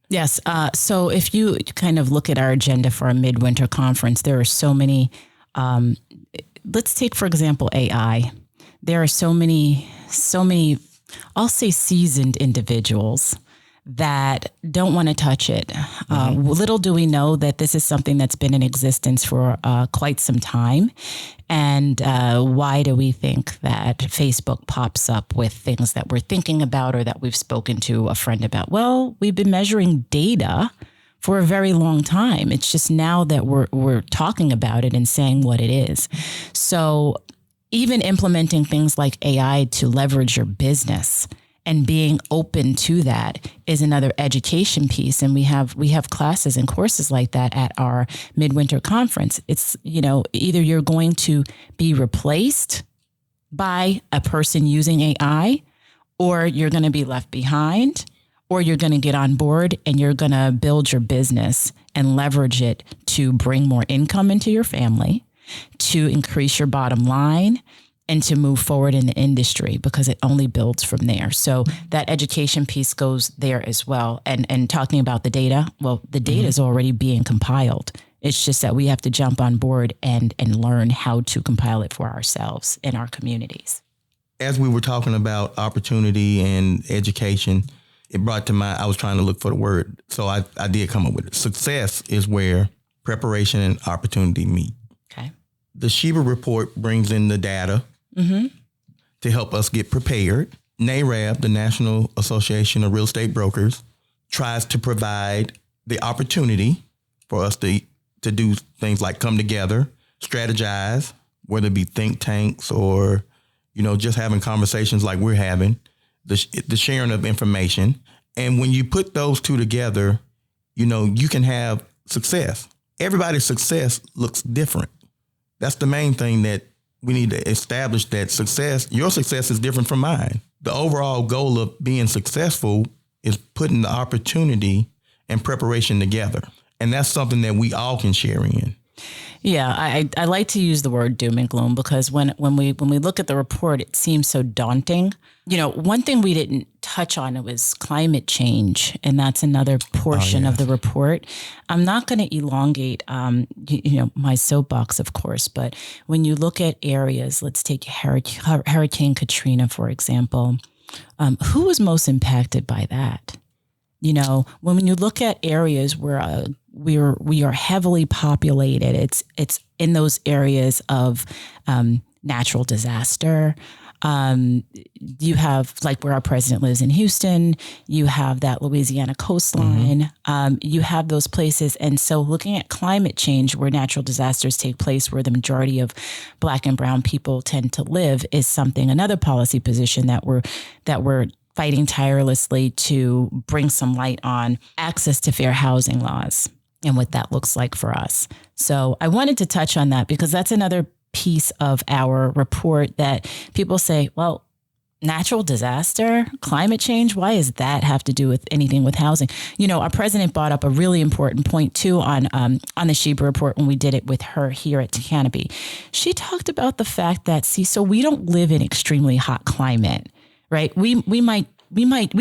Yes. So if you kind of look at our agenda for our midwinter conference, there are so many, let's take, for example, AI. There are so many, I'll say seasoned individuals that don't want to touch it. Little do we know that this is something that's been in existence for quite some time. And why do we think that Facebook pops up with things that we're thinking about or that we've spoken to a friend about? Well, we've been measuring data for a very long time. It's just now that we're talking about it and saying what it is. So even implementing things like AI to leverage your business and being open to that is another education piece. And we have classes and courses like that at our midwinter conference. It's, either you're going to be replaced by a person using AI, or you're going to be left behind, or you're going to get on board and you're going to build your business and leverage it to bring more income into your family, to increase your bottom line, and to move forward in the industry, because it only builds from there. So that education piece goes there as well. And talking about the data, well, the data is already being compiled. It's just that we have to jump on board and learn how to compile it for ourselves in our communities. As we were talking about opportunity and education, it brought to mind, I was trying to look for the word. So I did come up with it. Success is where preparation and opportunity meet. Okay. The Sheba report brings in the data to help us get prepared. NAREB, the National Association of Real Estate Brokers, tries to provide the opportunity for us to do things like come together, strategize, whether it be think tanks or, just having conversations like we're having, the sharing of information. And when you put those two together, you can have success. Everybody's success looks different. That's the main thing that we need to establish, that your success is different from mine. The overall goal of being successful is putting the opportunity and preparation together. And that's something that we all can share in. Yeah, I like to use the word doom and gloom, because when we look at the report, it seems so daunting. One thing we didn't touch on, it was climate change, and that's another portion of the report. I'm not going to elongate, my soapbox, of course, but when you look at areas, let's take Hurricane Katrina, for example. Who was most impacted by that? When you look at areas where we are heavily populated, it's in those areas of natural disaster. You have, like, where our president lives in Houston, you have that Louisiana coastline, you have those places. And so looking at climate change, where natural disasters take place, where the majority of Black and brown people tend to live, is another policy position that we're fighting tirelessly to bring some light on access to fair housing laws and what that looks like for us. So I wanted to touch on that, because that's another piece of our report that people say, well, natural disaster, climate change, why does that have to do with anything with housing? Our president brought up a really important point too on the Sheba report when we did it with her here at Canopy. She talked about the fact that, so we don't live in extremely hot climate, right? We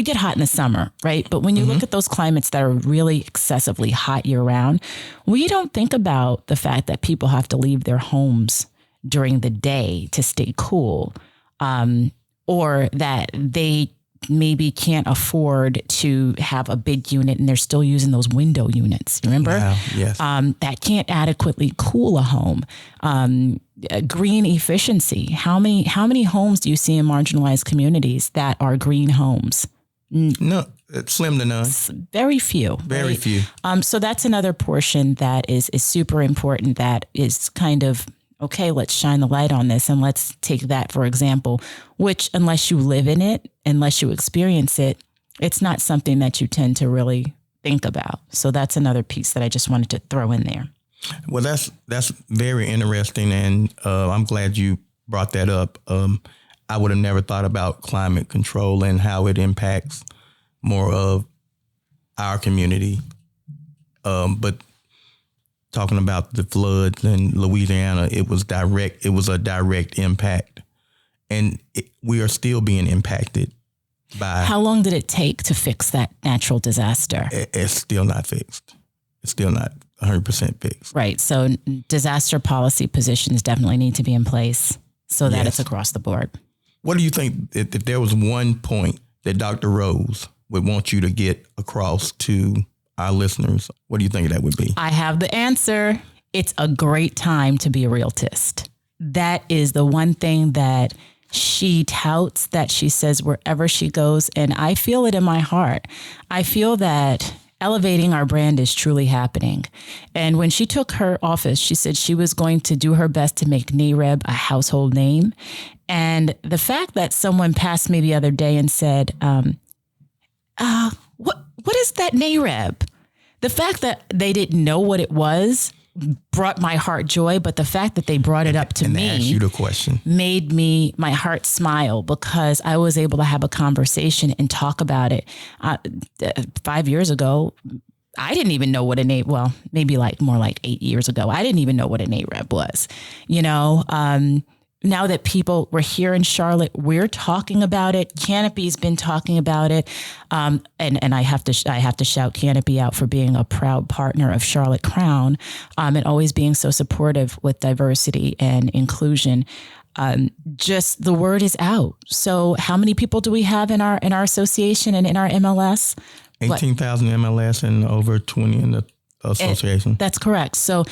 get hot in the summer, right? But when you look at those climates that are really excessively hot year round, we don't think about the fact that people have to leave their homes during the day to stay cool, or that they maybe can't afford to have a big unit and they're still using those window units. Remember? Yeah, yes. That can't adequately cool a home. Green efficiency. How many homes do you see in marginalized communities that are green homes? No, it's slim to none. Very few. Very right? few. So that's another portion that is super important. That is kind of, okay, let's shine the light on this, and let's take that for example, which, unless you live in it, unless you experience it, It's not something that you tend to really think about. So that's another piece that I just wanted to throw in there. Well, that's very interesting, and I'm glad you brought that up. I would have never thought about climate control and how it impacts more of our community. But talking about the floods in Louisiana, it was a direct impact, and we are still being impacted by. How long did it take to fix that natural disaster? It's still not fixed. It's still not 100% fixed. Right. So disaster policy positions definitely need to be in place so that it's across the board. What do you think if there was one point that Dr. Rose would want you to get across to our listeners? What do you think that would be? I have the answer. It's a great time to be a realtist. That is the one thing that she touts, that she says wherever she goes. And I feel it in my heart. I feel that elevating our brand is truly happening. And when she took her office, she said she was going to do her best to make NAREB a household name. And the fact that someone passed me the other day and said, what is that NAREB? The fact that they didn't know what it was brought my heart joy, but the fact that they brought it up to me asked you the question made my heart smile, because I was able to have a conversation and talk about it. 5 years ago, I didn't even know what maybe more like 8 years ago, I didn't even know what a NAREB was. Now that we're here in Charlotte, we're talking about it. Canopy's been talking about it. And I have to shout Canopy out for being a proud partner of Charlotte Crown, and always being so supportive with diversity and inclusion. Just the word is out. So how many people do we have in our association and in our MLS? 18,000 MLS and over 20 in the association. That's correct. So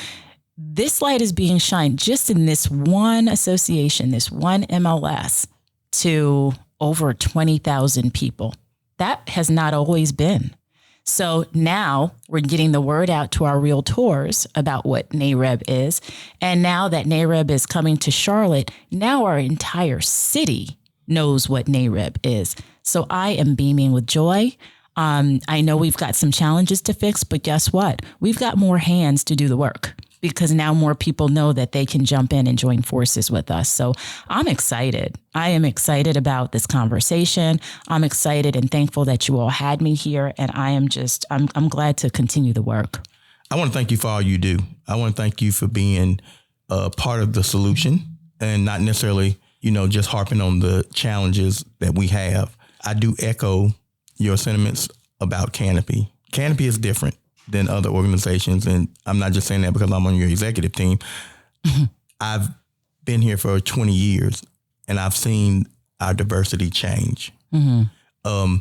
this light is being shined just in this one association, this one MLS, to over 20,000 people. That has not always been. So now we're getting the word out to our realtors about what NAREB is. And now that NAREB is coming to Charlotte, now our entire city knows what NAREB is. So I am beaming with joy. I know we've got some challenges to fix, but guess what? We've got more hands to do the work, because now more people know that they can jump in and join forces with us. So I'm excited. I am excited about this conversation. I'm excited and thankful that you all had me here. And I'm glad to continue the work. I want to thank you for all you do. I want to thank you for being part of the solution and not necessarily, just harping on the challenges that we have. I do echo your sentiments about Canopy. Canopy is different than other organizations. And I'm not just saying that because I'm on your executive team. I've been here for 20 years and I've seen our diversity change. Mm-hmm.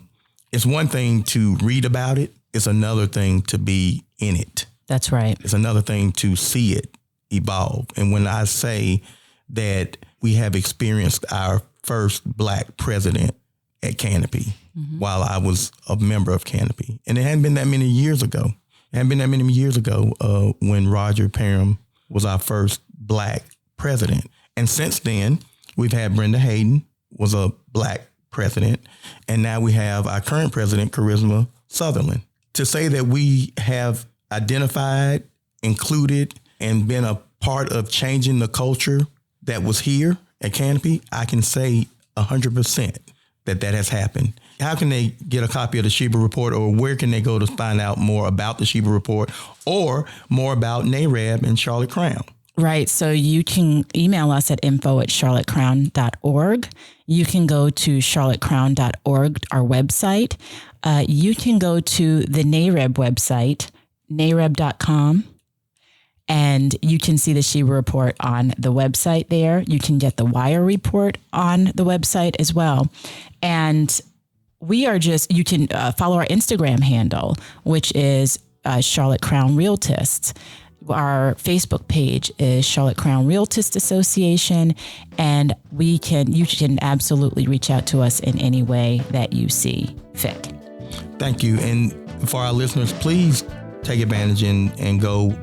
It's one thing to read about it. It's another thing to be in it. That's right. It's another thing to see it evolve. And when I say that we have experienced our first Black president at Canopy, mm-hmm. while I was a member of Canopy, and it hadn't been that many years ago. When Roger Parham was our first Black president. And since then, we've had Brenda Hayden was a Black president. And now we have our current president, Charisma Sutherland. To say that we have identified, included, and been a part of changing the culture that was here at Canopy, I can say 100% that has happened. How can they get a copy of the Sheba Report, or where can they go to find out more about the Sheba Report or more about NAREB and Charlotte Crown? Right. So you can email us at info@charlottecrown.org. You can go to charlottecrown.org, our website. You can go to the NAREB website, nareb.com. And you can see the Sheba Report on the website there. You can get the Wire Report on the website as well. And you can follow our Instagram handle, which is Charlotte Crown Realtists. Our Facebook page is Charlotte Crown Realtist Association. And you can absolutely reach out to us in any way that you see fit. Thank you. And for our listeners, please take advantage and go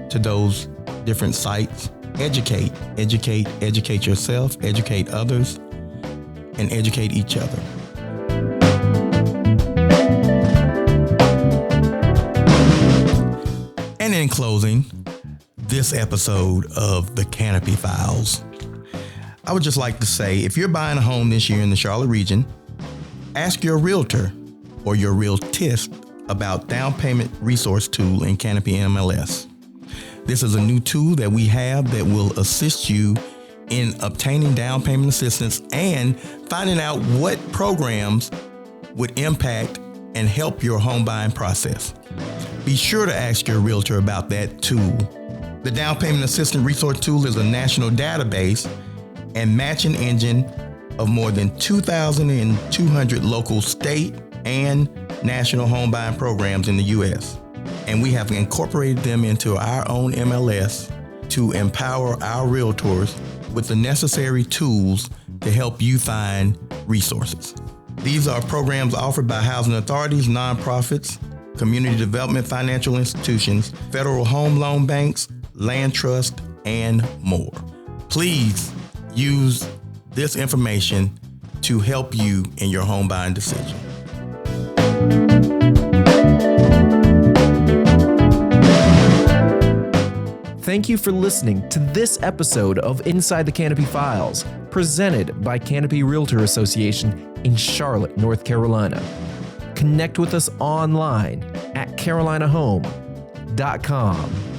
to those different sites. Educate yourself, educate others, and educate each other. in closing this episode of the Canopy Files, I would just like to say, if you're buying a home this year in the Charlotte region, ask your realtor or your realtist about down payment resource tool in Canopy MLS. This is a new tool that we have that will assist you in obtaining down payment assistance and finding out what programs would impact and help your home buying process. Be sure to ask your realtor about that tool. The Down Payment Assistance Resource Tool is a national database and matching engine of more than 2,200 local, state, and national home buying programs in the U.S. And we have incorporated them into our own MLS to empower our realtors with the necessary tools to help you find resources. These are programs offered by housing authorities, nonprofits, community development financial institutions, federal home loan banks, land trust, and more. Please use this information to help you in your home buying decision. Thank you for listening to this episode of Inside the Canopy Files, presented by Canopy Realtor Association in Charlotte, North Carolina. Connect with us online at carolinahome.com.